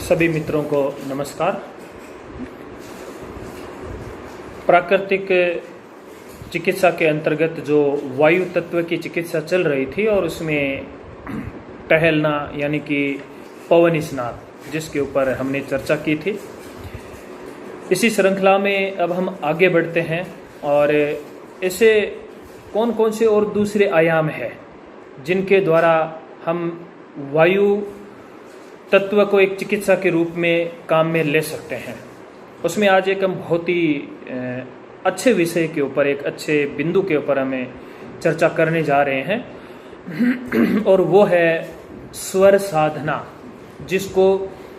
सभी मित्रों को नमस्कार। प्राकृतिक चिकित्सा के अंतर्गत जो वायु तत्व की चिकित्सा चल रही थी और उसमें टहलना यानी कि पवन स्नान, जिसके ऊपर हमने चर्चा की थी, इसी श्रृंखला में अब हम आगे बढ़ते हैं और ऐसे कौन कौन से और दूसरे आयाम हैं जिनके द्वारा हम वायु तत्व को एक चिकित्सा के रूप में काम में ले सकते हैं। उसमें आज एक हम बहुत ही अच्छे विषय के ऊपर, एक अच्छे बिंदु के ऊपर हमें चर्चा करने जा रहे हैं और वो है स्वर साधना, जिसको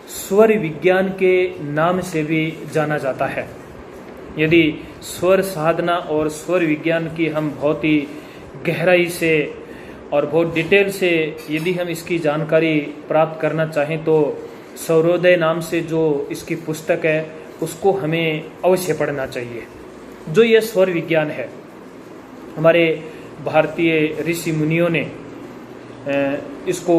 स्वर विज्ञान के नाम से भी जाना जाता है। यदि स्वर साधना और स्वर विज्ञान की हम बहुत ही गहराई से और बहुत डिटेल से यदि हम इसकी जानकारी प्राप्त करना चाहें तो सौरोदय नाम से जो इसकी पुस्तक है उसको हमें अवश्य पढ़ना चाहिए। जो ये स्वर विज्ञान है, हमारे भारतीय ऋषि मुनियों ने इसको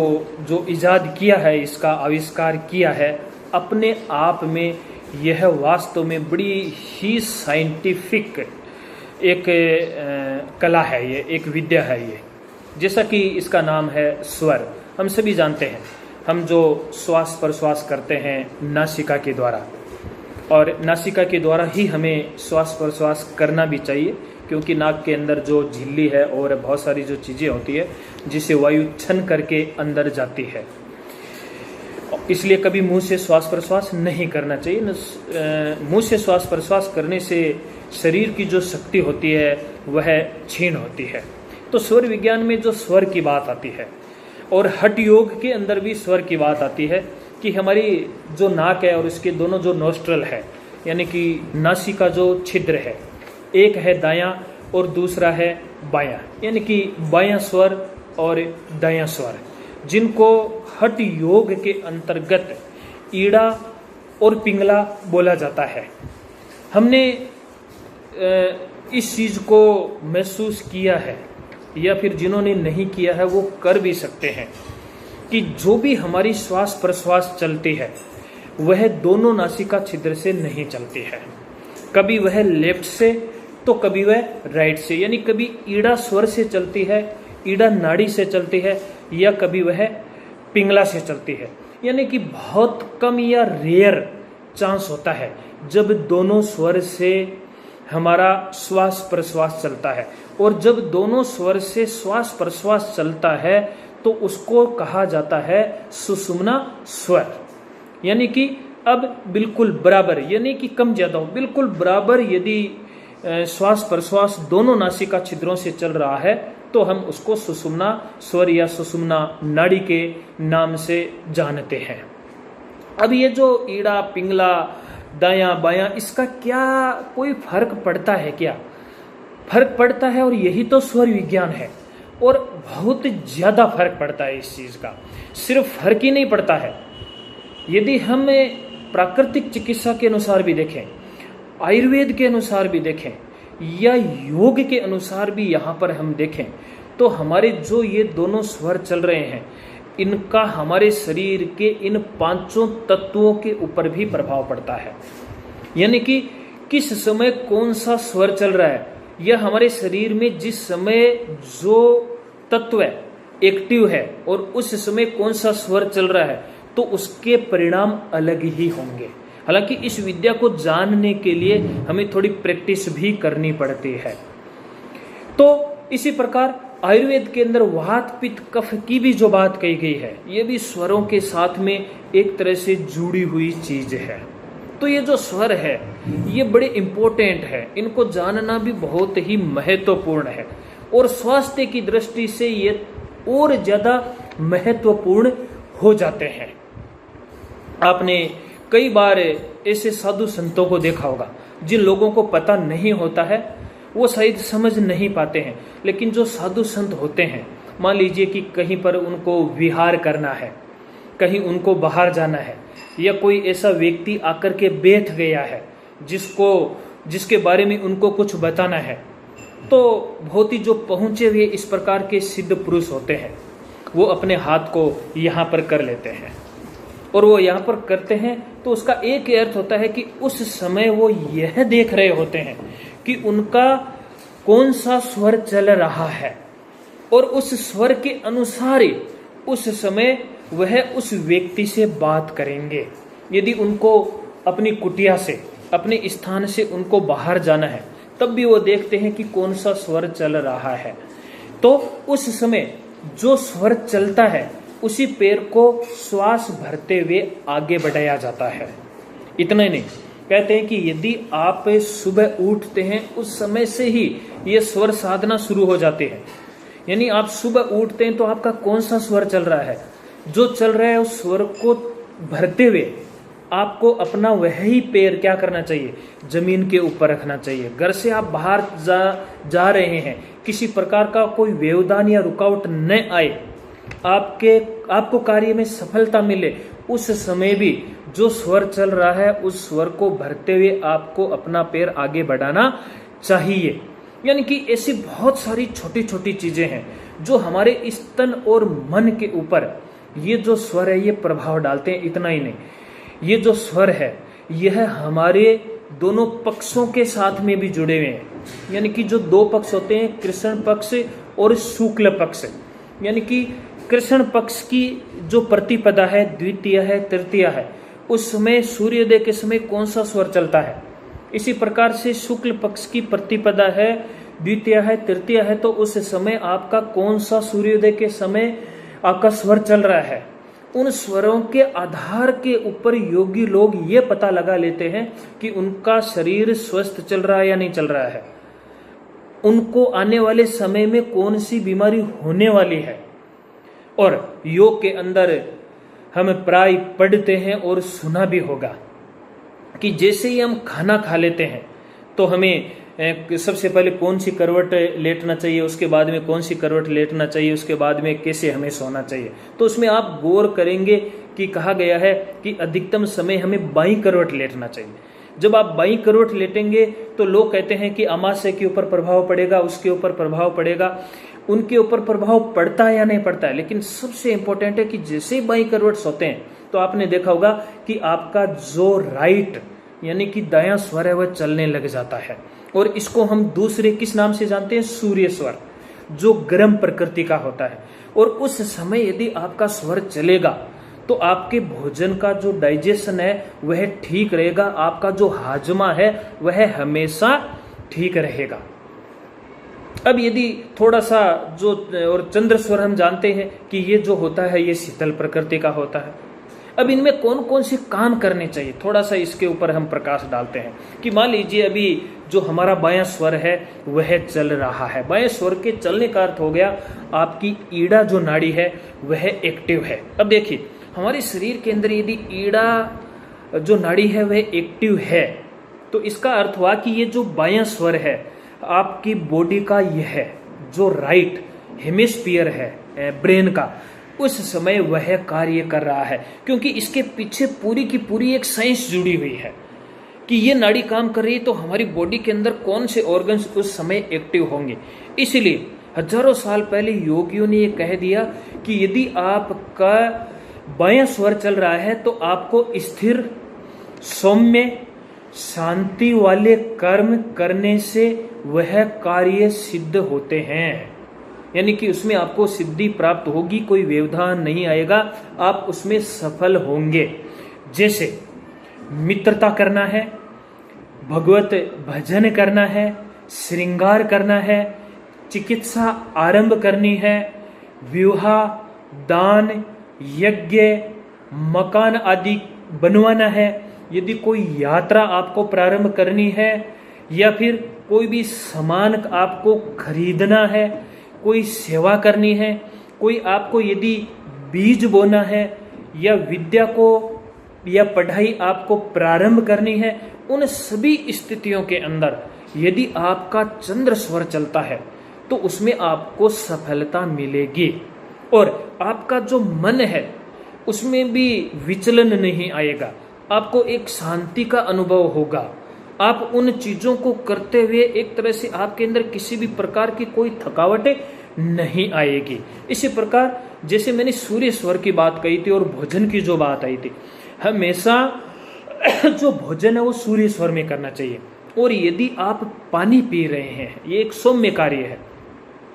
जो इजाद किया है, इसका आविष्कार किया है, अपने आप में यह वास्तव में बड़ी ही साइंटिफिक एक कला है, ये एक विद्या है। ये जैसा कि इसका नाम है स्वर, हम सभी जानते हैं, हम जो श्वास प्रश्वास करते हैं नासिका के द्वारा, और नासिका के द्वारा ही हमें श्वास प्रश्वास करना भी चाहिए, क्योंकि नाक के अंदर जो झिल्ली है और बहुत सारी जो चीज़ें होती है जिसे वायु छन करके अंदर जाती है, इसलिए कभी मुंह से श्वास प्रश्वास नहीं करना चाहिए। मुंह से श्वास प्रश्वास करने से शरीर की जो शक्ति होती है वह क्षीण होती है। तो स्वर विज्ञान में जो स्वर की बात आती है और हठ योग के अंदर भी स्वर की बात आती है कि हमारी जो नाक है और इसके दोनों जो नोस्ट्रल है, यानी कि नासिका जो छिद्र है, एक है दायां और दूसरा है बायां, यानी कि बायां स्वर और दायां स्वर, जिनको हठ योग के अंतर्गत ईड़ा और पिंगला बोला जाता है। हमने इस चीज को महसूस किया है, या फिर जिन्होंने नहीं किया है वो कर भी सकते हैं, कि जो भी हमारी श्वास प्रश्वास चलती है वह दोनों नासिका छिद्र से नहीं चलती है। कभी वह लेफ्ट से तो कभी वह राइट से, यानी कभी ईड़ा स्वर से चलती है, ईड़ा नाड़ी से चलती है, या कभी वह पिंगला से चलती है। यानी कि बहुत कम या रेयर चांस होता है जब दोनों स्वर से हमारा श्वास प्रश्वास चलता है, और जब दोनों स्वर से श्वास प्रश्वास चलता है तो उसको कहा जाता है सुषुम्ना स्वर। यानी कि अब बिल्कुल बराबर, यानी कि कम ज्यादा हो, बिल्कुल बराबर यदि श्वास प्रश्वास दोनों नासिका छिद्रों से चल रहा है तो हम उसको सुषुम्ना स्वर या सुषुम्ना नाड़ी के नाम से जानते हैं। अब ये जो ईड़ा पिंगला दायां बायां, इसका क्या कोई फर्क पड़ता है? क्या फर्क पड़ता है? और यही तो स्वर विज्ञान है, और बहुत ज्यादा फर्क पड़ता है इस चीज का। सिर्फ फर्क ही नहीं पड़ता है, यदि हम प्राकृतिक चिकित्सा के अनुसार भी देखें, आयुर्वेद के अनुसार भी देखें, या योग के अनुसार भी यहाँ पर हम देखें, तो हमारे जो ये दोनों स्वर चल रहे हैं, इनका हमारे शरीर के इन पांचों तत्वों के ऊपर भी प्रभाव पड़ता है। यानी कि किस समय कौन सा स्वर चल रहा है, या हमारे शरीर में जिस समय जो तत्व है एक्टिव है और उस समय कौन सा स्वर चल रहा है, तो उसके परिणाम अलग ही होंगे। हालांकि इस विद्या को जानने के लिए हमें थोड़ी प्रैक्टिस भी करनी पड़ती है। तो इसी प्रकार आयुर्वेद के अंदर वात पित्त कफ की भी जो बात कही गई है, ये भी स्वरों के साथ में एक तरह से जुड़ी हुई चीज है। तो ये जो स्वर है ये बड़े इंपॉर्टेंट है, इनको जानना भी बहुत ही महत्वपूर्ण है, और स्वास्थ्य की दृष्टि से ये और ज्यादा महत्वपूर्ण हो जाते हैं। आपने कई बार ऐसे साधु संतों को देखा होगा, जिन लोगों को पता नहीं होता है वो शायद समझ नहीं पाते हैं, लेकिन जो साधु संत होते हैं, मान लीजिए कि कहीं पर उनको विहार करना है, कहीं उनको बाहर जाना है, या कोई ऐसा व्यक्ति आकर के बैठ गया है जिसके बारे में उनको कुछ बताना है, तो बहुत ही जो पहुंचे हुए इस प्रकार के सिद्ध पुरुष होते हैं वो अपने हाथ को यहाँ पर कर लेते हैं और वो यहाँ पर करते हैं तो उसका एक ही अर्थ होता है कि उस समय वो यह देख रहे होते हैं कि उनका कौन सा स्वर चल रहा है और उस स्वर के अनुसार ही उस समय वह उस व्यक्ति से बात करेंगे। यदि उनको अपनी कुटिया से, अपने स्थान से उनको बाहर जाना है, तब भी वो देखते हैं कि कौन सा स्वर चल रहा है। तो उस समय जो स्वर चलता है उसी पैर को श्वास भरते हुए आगे बढ़ाया जाता है। इतना ही नहीं, कहते हैं कि यदि आप सुबह उठते हैं उस समय से ही ये स्वर साधना शुरू हो जाते हैं। यानी आप सुबह उठते हैं तो आपका कौन सा स्वर चल रहा है, जो चल रहा है उस स्वर को भरते हुए आपको अपना वही पैर क्या करना चाहिए, जमीन के ऊपर रखना चाहिए। घर से आप बाहर जा रहे हैं, किसी प्रकार का कोई व्यवधान या रुकावट न आए, आपको कार्य में सफलता मिले, उस समय भी जो स्वर चल रहा है उस स्वर को भरते हुए आपको अपना पैर आगे बढ़ाना चाहिए। यानी कि ऐसी बहुत सारी छोटी छोटी चीजें हैं जो हमारे इस तन और मन के ऊपर ये जो स्वर है ये प्रभाव डालते हैं। इतना ही नहीं, ये जो स्वर है यह हमारे दोनों पक्षों के साथ में भी जुड़े हुए हैं। यानी कि जो दो पक्ष होते हैं, कृष्ण पक्ष और शुक्ल पक्ष, यानी कि कृष्ण पक्ष की जो प्रतिपदा है, द्वितीय है, तृतीय है, उस समय सूर्योदय के समय कौन सा स्वर चलता है। इसी प्रकार से शुक्ल पक्ष की प्रतिपदा है, द्वितीय है, तृतीय है, तो उस समय आपका कौन सा सूर्योदय के समय आपका स्वर चल रहा है। उन स्वरों के आधार के ऊपर योगी लोग ये पता लगा लेते हैं कि उनका शरीर स्वस्थ चल रहा है या नहीं चल रहा है, उनको आने वाले समय में कौन सी बीमारी होने वाली है। और योग के अंदर हम प्राय पढ़ते हैं और सुना भी होगा कि जैसे ही हम खाना खा लेते हैं तो हमें सबसे पहले कौन सी करवट लेटना चाहिए, उसके बाद में कौन सी करवट लेटना चाहिए, उसके बाद में कैसे हमें सोना चाहिए। तो उसमें आप गौर करेंगे कि कहा गया है कि अधिकतम समय हमें बाईं करवट लेटना चाहिए। जब आप बाईं करवट लेटेंगे तो लोग कहते हैं कि अमाशय के ऊपर प्रभाव पड़ेगा, उसके ऊपर प्रभाव पड़ेगा, उनके ऊपर प्रभाव पड़ता है या नहीं पड़ता है। लेकिन सबसे इंपॉर्टेंट है कि जैसे ही बाईं करवट सोते हैं तो आपने देखा होगा कि आपका जो राइट यानी कि दायां स्वर है वह चलने लग जाता है। और इसको हम दूसरे किस नाम से जानते हैं, सूर्य स्वर, जो गर्म प्रकृति का होता है। और उस समय यदि आपका स्वर चलेगा तो आपके भोजन का जो डाइजेशन है वह ठीक रहेगा, आपका जो हाजमा है वह हमेशा ठीक रहेगा। अब यदि थोड़ा सा जो और चंद्र स्वर हम जानते हैं कि ये जो होता है ये शीतल प्रकृति का होता है। अब इनमें कौन कौन से काम करने चाहिए, थोड़ा सा इसके ऊपर हम प्रकाश डालते हैं कि मान लीजिए अभी जो हमारा बायां स्वर है वह चल रहा है। बाएं स्वर के चलने का अर्थ हो गया आपकी ईड़ा जो नाड़ी है वह एक्टिव है। अब देखिए हमारे शरीर के अंदर यदि ईड़ा जो नाड़ी है वह एक्टिव है तो इसका अर्थ हुआ कि ये जो बायां स्वर है आपकी बॉडी का यह जो राइट हेमिस्फीयर है ब्रेन का, उस समय वह कार्य कर रहा है। क्योंकि इसके पीछे पूरी की पूरी एक साइंस जुड़ी हुई है कि ये नाड़ी काम कर रही है तो हमारी बॉडी के अंदर कौन से ऑर्गन्स उस समय एक्टिव होंगे। इसलिए हजारों साल पहले योगियों ने ये कह दिया कि यदि आपका बायां स्वर चल रहा है तो आपको स्थिर, सौम्य, शांति वाले कर्म करने से वह कार्य सिद्ध होते हैं। यानी कि उसमें आपको सिद्धि प्राप्त होगी, कोई व्यवधान नहीं आएगा, आप उसमें सफल होंगे। जैसे मित्रता करना है, भगवत भजन करना है, श्रृंगार करना है, चिकित्सा आरंभ करनी है, विवाह, दान, यज्ञ, मकान आदि बनवाना है, यदि कोई यात्रा आपको प्रारंभ करनी है या फिर कोई भी सामान आपको खरीदना है, कोई सेवा करनी है, कोई आपको यदि बीज बोना है या विद्या को या पढ़ाई आपको प्रारंभ करनी है, उन सभी स्थितियों के अंदर यदि आपका चंद्र स्वर चलता है तो उसमें आपको सफलता मिलेगी। और आपका जो मन है उसमें भी विचलन नहीं आएगा, आपको एक शांति का अनुभव होगा। आप उन चीजों को करते हुए एक तरह से आपके अंदर किसी भी प्रकार की कोई थकावट नहीं आएगी। इसी प्रकार जैसे मैंने सूर्य स्वर की बात कही थी और भोजन की जो बात आई थी, हमेशा जो भोजन है वो सूर्य स्वर में करना चाहिए। और यदि आप पानी पी रहे हैं, ये एक सौम्य कार्य है,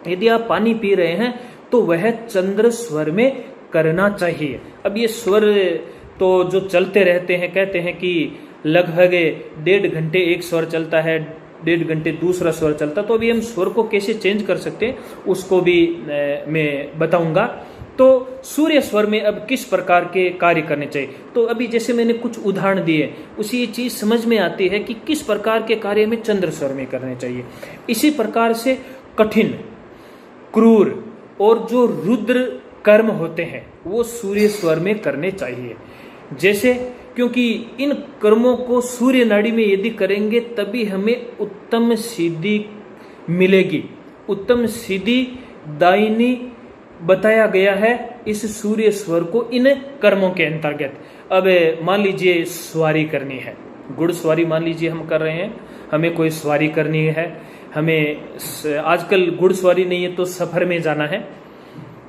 यदि आप पानी पी रहे हैं तो वह चंद्र स्वर में करना चाहिए। अब ये स्वर तो जो चलते रहते हैं, कहते हैं कि लगभग 1.5 घंटे एक स्वर चलता है, 1.5 घंटे दूसरा स्वर चलता, तो अभी हम स्वर को कैसे चेंज कर सकते हैं उसको भी मैं बताऊंगा। तो सूर्य स्वर में अब किस प्रकार के कार्य करने चाहिए, तो अभी जैसे मैंने कुछ उदाहरण दिए, उसी ये चीज समझ में आती है कि किस प्रकार के कार्य में चंद्र स्वर में करने चाहिए। इसी प्रकार से कठिन, क्रूर और जो रुद्र कर्म होते हैं वो सूर्य स्वर में करने चाहिए। जैसे, क्योंकि इन कर्मों को सूर्य नाड़ी में यदि करेंगे तभी हमें उत्तम सिद्धि मिलेगी। उत्तम सिद्धि दायिनी बताया गया है इस सूर्य स्वर को इन कर्मों के अंतर्गत। अब मान लीजिए सवारी करनी है, घुड़सवारी मान लीजिए हम कर रहे हैं, हमें कोई सवारी करनी है, हमें आजकल घुड़सवारी नहीं है तो सफर में जाना है,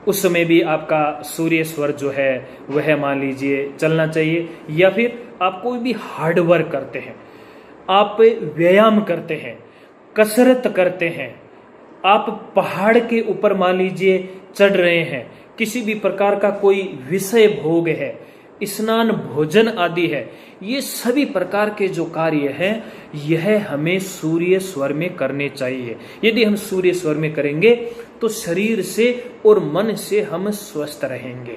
उस समय भी आपका सूर्य स्वर जो है वह मान लीजिए चलना चाहिए। या फिर आप कोई भी हार्ड वर्क करते हैं, आप व्यायाम करते हैं, कसरत करते हैं, आप पहाड़ के ऊपर मान लीजिए चढ़ रहे हैं, किसी भी प्रकार का कोई विषय भोग है, स्नान भोजन आदि है, ये सभी प्रकार के जो कार्य हैं यह हमें सूर्य स्वर में करने चाहिए। यदि हम सूर्य स्वर में करेंगे तो शरीर से और मन से हम स्वस्थ रहेंगे।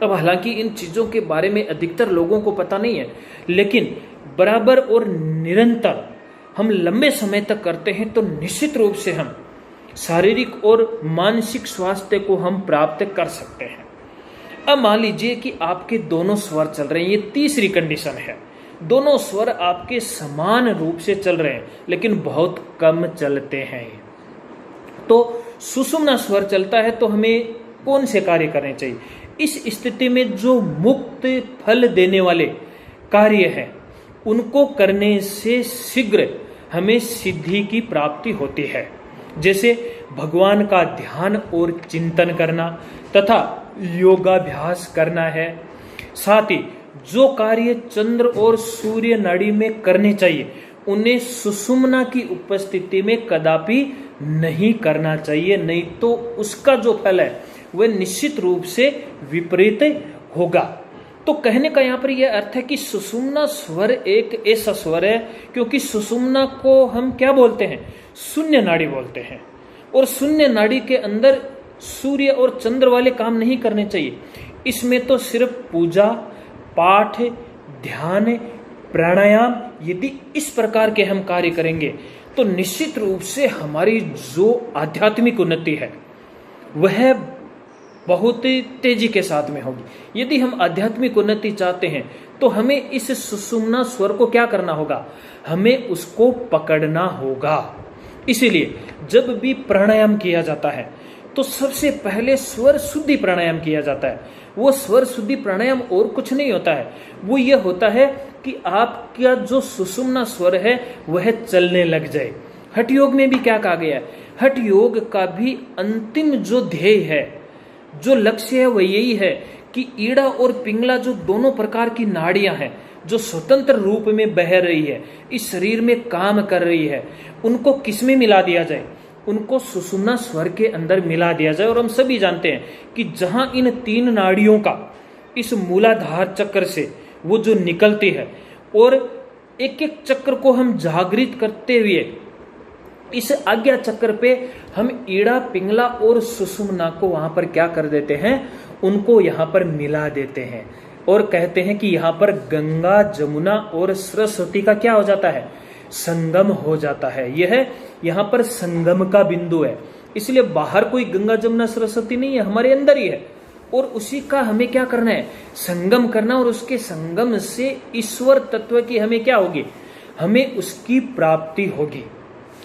अब हालांकि इन चीजों के बारे में अधिकतर लोगों को पता नहीं है, लेकिन बराबर और निरंतर हम लंबे समय तक करते हैं तो निश्चित रूप से हम शारीरिक और मानसिक स्वास्थ्य को हम प्राप्त कर सकते हैं। अब मान लीजिए कि आपके दोनों स्वर चल रहे हैं, ये तीसरी कंडीशन है, दोनों स्वर आपके समान रूप से चल रहे हैं लेकिन बहुत कम चलते हैं। तो सुषुम्ना स्वर चलता है तो हमें कौन से कार्य करने चाहिए? इस स्थिति में जो मुक्त फल देने वाले कार्य हैं उनको करने से शीघ्र हमें सिद्धि की प्राप्ति होती है। जैसे भगवान का ध्यान और चिंतन करना तथा योगाभ्यास करना है। साथ ही जो कार्य चंद्र और सूर्य नाड़ी में करने चाहिए उन्हें सुषुम्ना की उपस्थिति में कदापि नहीं करना चाहिए, नहीं तो उसका जो फल है वह निश्चित रूप से विपरीत होगा। तो कहने का यहाँ पर यह अर्थ है कि सुषुम्ना स्वर एक ऐसा स्वर है, क्योंकि सुषुम्ना को हम क्या बोलते हैं? शून्य नाड़ी बोलते हैं। और शून्य नाड़ी के अंदर सूर्य और चंद्र वाले काम नहीं करने चाहिए। इसमें तो सिर्फ पूजा पाठ, ध्यान, प्राणायाम, यदि इस प्रकार के हम कार्य करेंगे तो निश्चित रूप से हमारी जो आध्यात्मिक उन्नति है वह बहुत तेजी के साथ में होगी। यदि हम आध्यात्मिक उन्नति चाहते हैं तो हमें इस सुषुम्ना स्वर को क्या करना होगा? हमें उसको पकड़ना होगा। इसीलिए जब भी प्राणायाम किया जाता है तो सबसे पहले स्वर शुद्धि प्राणायाम किया जाता है। वो स्वर शुद्धि प्राणायाम और कुछ नहीं होता है, वो ये होता है कि आपका जो सुषुम्ना स्वर है वह चलने लग जाए। हठ योग में भी क्या कहा गया है? हठ योग का भी अंतिम जो ध्येय है, जो लक्ष्य है, वह यही है कि ईड़ा और पिंगला जो दोनों प्रकार की नाड़ियां हैं जो स्वतंत्र रूप में बह रही है, इस शरीर में काम कर रही है, उनको किसमें मिला दिया जाए? उनको सुषुम्ना स्वर के अंदर मिला दिया जाए। और हम सभी जानते हैं कि जहां इन तीन नाड़ियों का इस मूलाधार चक्र से वो जो निकलती है और एक एक चक्र को हम जागृत करते हुए इस आज्ञा चक्र पे हम ईड़ा, पिंगला और सुषुम्ना को वहां पर क्या कर देते हैं? उनको यहाँ पर मिला देते हैं और कहते हैं कि यहाँ पर गंगा, जमुना और सरस्वती का क्या हो जाता है? संगम हो जाता है। यह यहाँ पर संगम का बिंदु है। इसलिए बाहर कोई गंगा, जमुना, सरस्वती नहीं है, हमारे अंदर ही है। और उसी का हमें क्या करना है? संगम करना। और उसके संगम से ईश्वर तत्व की हमें क्या होगी? हमें उसकी प्राप्ति होगी।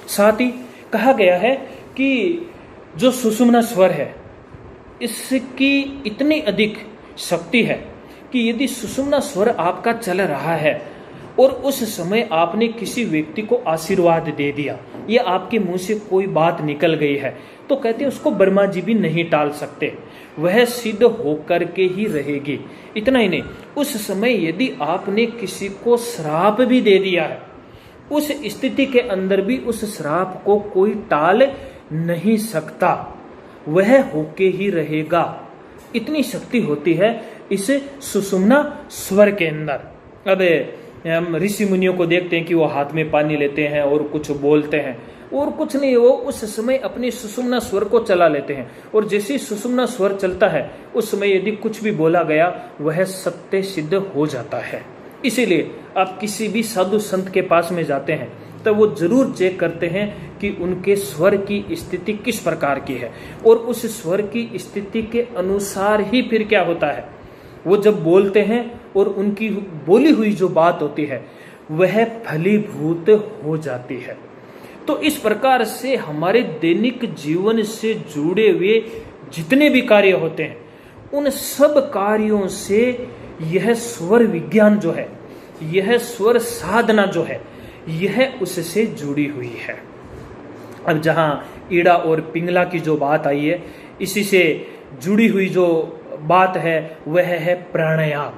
साथ ही कहा गया है कि जो सुषुम्ना स्वर है इसकी इतनी अधिक शक्ति है कि यदि सुषुम्ना स्वर आपका चल रहा है और उस समय आपने किसी व्यक्ति को आशीर्वाद दे दिया या आपके मुंह से कोई बात निकल गई है, तो कहते हैं उसको ब्रह्मा जी भी नहीं टाल सकते। वह सिद्ध होकर के ही रहेगी। इतना ही नहीं, उस समय यदि आपने किसी को श्राप भी दे दिया है, उस स्थिति के अंदर भी उस श्राप को कोई टाल नहीं सकता, वह होके ही रहेगा। इतनी शक्ति होती है इस सुषुम्ना स्वर के अंदर। अब हम ऋषि मुनियों को देखते हैं कि वो हाथ में पानी लेते हैं और कुछ बोलते हैं, और कुछ नहीं, वो उस समय अपनी सुषुम्ना स्वर को चला लेते हैं, और जैसे सुषुम्ना स्वर चलता है उस समय यदि कुछ भी बोला गया वह सत्य सिद्ध हो जाता है। इसीलिए आप किसी भी साधु संत के पास में जाते हैं तो वो जरूर चेक करते हैं कि उनके स्वर की स्थिति किस प्रकार की है, और उस स्वर की स्थिति के अनुसार ही फिर क्या होता है, वो जब बोलते हैं और उनकी बोली हुई जो बात होती है वह फलीभूत हो जाती है। तो इस प्रकार से हमारे दैनिक जीवन से जुड़े हुए जितने भी कार्य होते हैं उन सब कार्यों से यह स्वर विज्ञान जो है, यह स्वर साधना जो है, यह उससे जुड़ी हुई है। अब जहां ईड़ा और पिंगला की जो बात आई है, इसी से जुड़ी हुई जो बात है वह है प्राणायाम।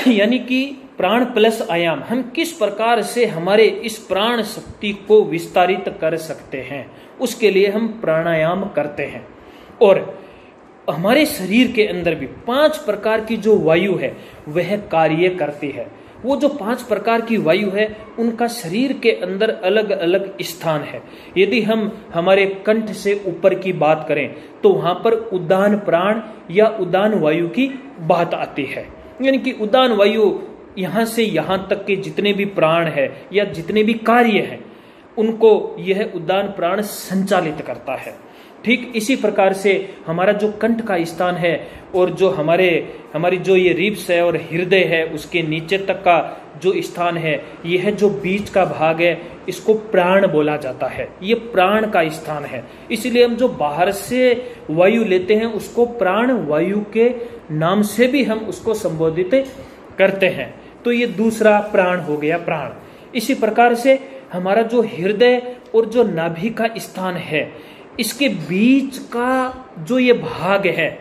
यानी कि प्राण प्लस आयाम, हम किस प्रकार से हमारे इस प्राण शक्ति को विस्तारित कर सकते हैं, उसके लिए हम प्राणायाम करते हैं। और हमारे शरीर के अंदर भी 5 प्रकार की जो वायु है वह कार्य करती है। वो जो 5 प्रकार की वायु है उनका शरीर के अंदर अलग अलग स्थान है। यदि हम हमारे कंठ से ऊपर की बात करें तो वहां पर उदान प्राण या उदान वायु की बात आती है। यानी कि उदान वायु यहां से यहां तक के जितने भी प्राण है या जितने भी कार्य हैं उनको यह उदान प्राण संचालित करता है। ठीक इसी प्रकार से हमारा जो कंठ का स्थान है और जो हमारी जो ये रिब्स है और हृदय है उसके नीचे तक का जो स्थान है, यह जो बीच का भाग है इसको प्राण बोला जाता है। ये प्राण का स्थान है। इसलिए हम जो बाहर से वायु लेते हैं उसको प्राण वायु के नाम से भी हम उसको संबोधित करते हैं। तो ये दूसरा प्राण हो गया, प्राण। इसी प्रकार से हमारा जो हृदय और जो नाभि का स्थान है, इसके बीच का जो ये भाग है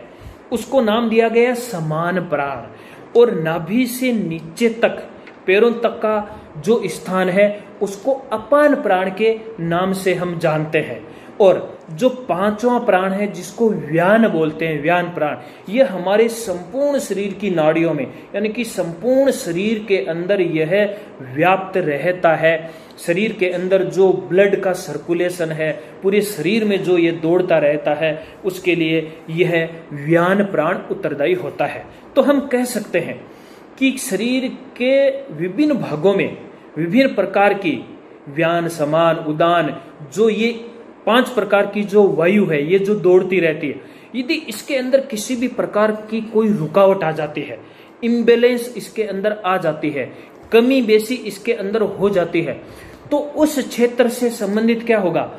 उसको नाम दिया गया समान प्राण। और नाभि से नीचे तक पैरों तक का जो स्थान है उसको अपान प्राण के नाम से हम जानते हैं। और जो 5वां प्राण है जिसको व्यान बोलते हैं, व्यान प्राण, ये हमारे संपूर्ण शरीर की नाड़ियों में यानी कि संपूर्ण शरीर के अंदर यह व्याप्त रहता है। शरीर के अंदर जो ब्लड का सर्कुलेशन है, पूरे शरीर में जो ये दौड़ता रहता है, उसके लिए यह व्यान प्राण उत्तरदायी होता है। तो हम कह सकते हैं कि शरीर के विभिन्न भागों में विभिन्न प्रकार की व्यान, समान, उदान, जो ये 5 प्रकार की जो वायु है ये जो दौड़ती रहती है, यदि इसके अंदर किसी भी प्रकार की कोई रुकावट आ जाती है, इम्बैलेंस इसके अंदर आ जाती है, कमी बेसी इसके अंदर हो जाती है, तो उस क्षेत्र से संबंधित क्या होगा,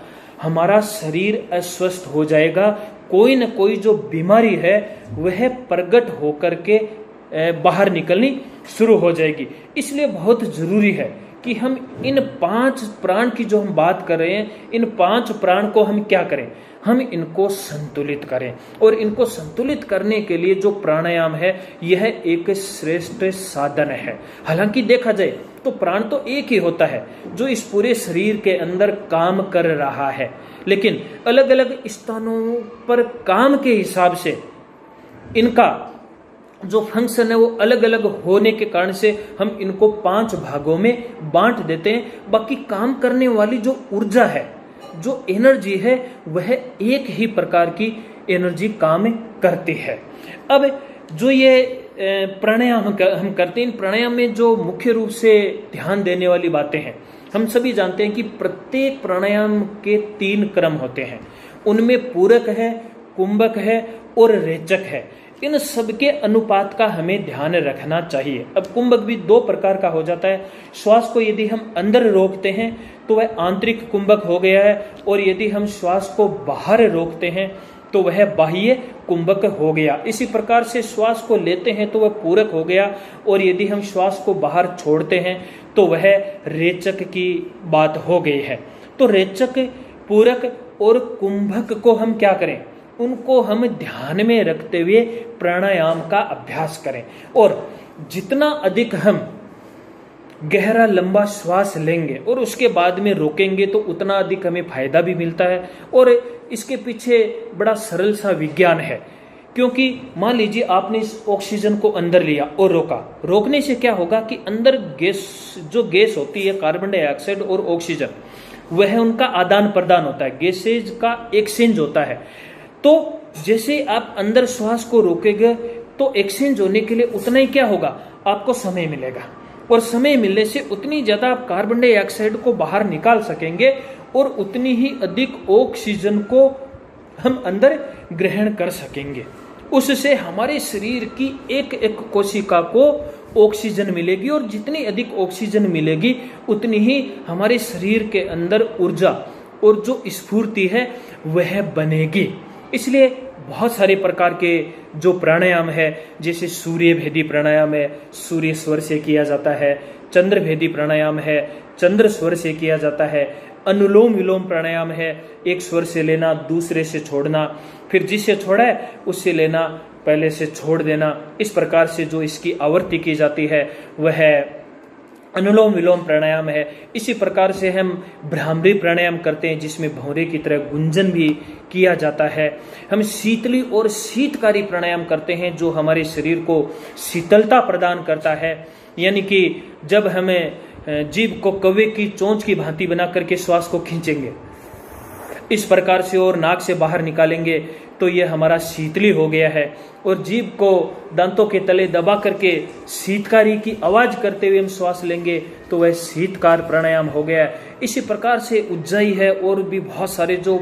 हमारा शरीर अस्वस्थ हो जाएगा। कोई न कोई जो बीमारी है वह प्रकट होकर के बाहर निकलनी शुरू हो जाएगी। इसलिए बहुत जरूरी है कि हम इन 5 प्राण की जो हम बात कर रहे हैं, इन 5 प्राण को हम क्या करें, हम इनको संतुलित करें। और इनको संतुलित करने के लिए जो प्राणायाम है यह एक श्रेष्ठ साधन है। हालांकि देखा जाए तो प्राण तो एक ही होता है जो इस पूरे शरीर के अंदर काम कर रहा है, लेकिन अलग अलग स्थानों पर काम के हिसाब से इनका जो फंक्शन है वो अलग अलग होने के कारण से हम इनको 5 भागों में बांट देते हैं। बाकी काम करने वाली जो ऊर्जा है, जो एनर्जी है, वह एक ही प्रकार की एनर्जी काम करती है। अब जो ये प्राणायाम हम करते हैं, इन प्राणायाम में जो मुख्य रूप से ध्यान देने वाली बातें हैं, हम सभी जानते हैं कि प्रत्येक प्राणायाम के 3 क्रम होते हैं। उनमें पूरक है, कुंभक है और रेचक है। इन सबके अनुपात का हमें ध्यान रखना चाहिए। अब कुंभक भी 2 प्रकार का हो जाता है। श्वास को यदि हम अंदर रोकते हैं तो वह आंतरिक कुंभक हो गया है, और यदि हम श्वास को बाहर रोकते हैं तो वह बाह्य कुंभक हो गया। इसी प्रकार से श्वास को लेते हैं तो वह पूरक हो गया, और यदि हम श्वास को बाहर छोड़ते हैं तो वह रेचक की बात हो गई है। तो रेचक, पूरक और कुंभक को हम क्या करें, उनको हम ध्यान में रखते हुए प्राणायाम का अभ्यास करें। और जितना अधिक हम गहरा लंबा श्वास लेंगे और उसके बाद में रोकेंगे तो उतना अधिक हमें फायदा भी मिलता है। और इसके पीछे बड़ा सरल सा विज्ञान है, क्योंकि मान लीजिए आपने इस ऑक्सीजन को अंदर लिया और रोका। रोकने से क्या होगा कि अंदर जो गैस होती है कार्बन डाइऑक्साइड और ऑक्सीजन, वह उनका आदान प्रदान होता है, गैसेज का एक्सचेंज होता है। तो जैसे आप अंदर श्वास को रोकेंगे तो एक्सचेंज होने के लिए उतना ही क्या होगा, आपको समय मिलेगा। और समय मिलने से उतनी ज्यादा आप कार्बन डाइऑक्साइड को बाहर निकाल सकेंगे और उतनी ही अधिक ऑक्सीजन को हम अंदर ग्रहण कर सकेंगे। उससे हमारे शरीर की एक एक कोशिका को ऑक्सीजन मिलेगी, और जितनी अधिक ऑक्सीजन मिलेगी उतनी ही हमारे शरीर के अंदर ऊर्जा और जो स्फूर्ति है वह बनेगी। इसलिए बहुत सारे प्रकार के जो प्राणायाम है, जैसे सूर्य भेदी प्राणायाम है, सूर्य स्वर से किया जाता है। चंद्र भेदी प्राणायाम है, चंद्र स्वर से किया जाता है। अनुलोम विलोम प्राणायाम है, एक स्वर से लेना दूसरे से छोड़ना, फिर जिससे छोड़ा है उससे लेना पहले से छोड़ देना। इस प्रकार से जो इसकी आवृत्ति की जाती है वह अनुलोम विलोम प्राणायाम है। इसी प्रकार से हम भ्रामरी प्राणायाम करते हैं, जिसमें भंवरे की तरह गुंजन भी किया जाता है। हम शीतली और शीतकारी प्राणायाम करते हैं, जो हमारे शरीर को शीतलता प्रदान करता है। यानी कि जब हमें जीभ को कौवे की चोंच की भांति बना करके श्वास को खींचेंगे इस प्रकार से और नाक से बाहर निकालेंगे तो यह हमारा शीतली हो गया है। और जीभ को दांतों के तले दबा करके शीतकारी की आवाज करते हुए हम श्वास लेंगे तो वह शीतकार प्राणायाम हो गया है। इसी प्रकार से उज्जाई है और भी बहुत सारे जो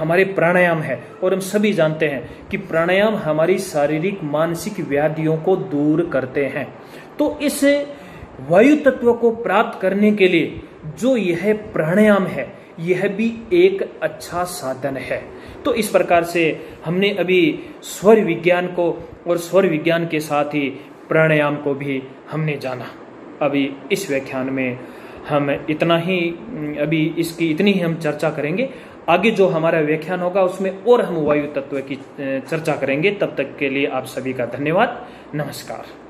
हमारे प्राणायाम है। और हम सभी जानते हैं कि प्राणायाम हमारी शारीरिक मानसिक व्याधियों को दूर करते हैं। तो इस वायु तत्व को प्राप्त करने के लिए जो यह प्राणायाम है, यह भी एक अच्छा साधन है। तो इस प्रकार से हमने अभी स्वर विज्ञान को और स्वर विज्ञान के साथ ही प्राणायाम को भी हमने जाना। अभी इस व्याख्यान में हम इतना ही, अभी इसकी इतनी ही हम चर्चा करेंगे। आगे जो हमारा व्याख्यान होगा उसमें और हम वायु तत्व की चर्चा करेंगे। तब तक के लिए आप सभी का धन्यवाद। नमस्कार।